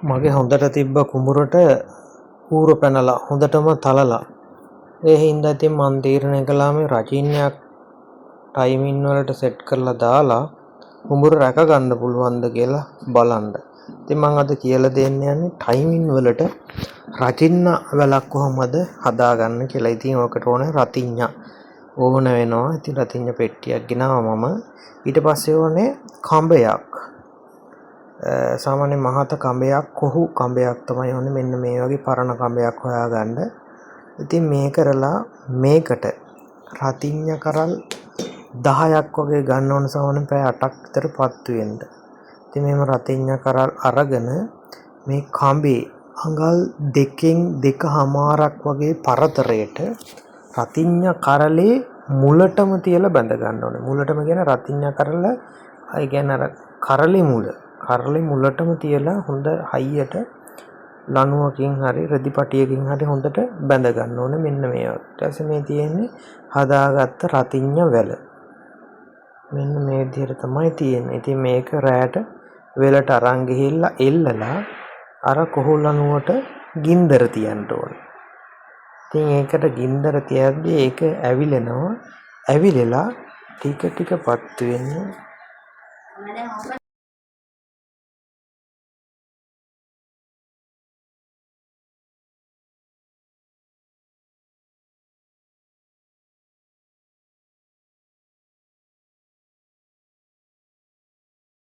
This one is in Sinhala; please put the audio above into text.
මගේ හොඳට තිබ්බ කුඹුරට ඌර පැනලා හොඳටම තලලා. ඒ හින්දා ඉතින් මන් තීරණය කළා මේ රචින්නයක් ටයිමින් වලට සෙට් කරලා දාලා කුඹුර රැක ගන්න පුළුවන්ද කියලා බලන්න. ඉතින් මම අද කියලා දෙන්න යන්නේ ටයිමින් වලට රචින්න වැලක් කොහොමද හදාගන්න කියලා. ඉතින් ඔකට ඕනේ රතිඤ්ඤා ඕන වෙනවා. ඉතින් රතිඤ්ඤා පෙට්ටියක් ගෙනාවා මම. ඊට පස්සේ ඕනේ කඹයක්. සාමාන්‍ය මහත කඹයක් කොහු කඹයක් තමයි ඕනේ. මෙන්න මේ වගේ පරණ කඹයක් හොයාගන්න. ඉතින් මේ කරලා මේකට රතිඤ්ඤා කරල් 10ක් වගේ ගන්න ඕන. සාමාන්‍යයෙන් පැය 8ක් විතර පත්තු වෙන්න. ඉතින් මේම රතිඤ්ඤා කරල් අරගෙන මේ කඹේ අඟල් දෙකෙන් දෙකමාරක් වගේ පරතරයට රතිඤ්ඤා කරලේ මුලටම තියලා බැඳ ගන්න ඕනේ. මුලටම කියන රතිඤ්ඤා කරල අය කියන්නේ අර කරලේ මුල. කරලේ මුලටම තියලා හොඳ හයියට ලණුවකින් හරි රෙදිපටියකින් හරි හොඳට බැඳ ගන්න ඕනේ. මෙන්න මේ වගේ. ඊට පස්සේ මේ තියෙන්නේ හදාගත්ත රතිඤ්ඤා වැල. මෙන්න මේ විදිහට තමයි තියෙන්නේ. ඉතින් මේක රැයට වෙලට අරන් ගිහිල්ලා එල්ලලා අර කොහු ලණුවට ගින්දර තියන්න ඕනේ. ඉතින් ඒකට ගින්දර තියද්දී ඒක ඇවිලෙනවා. ඇවිලලා ටික ටික පත්තු වෙන්නේ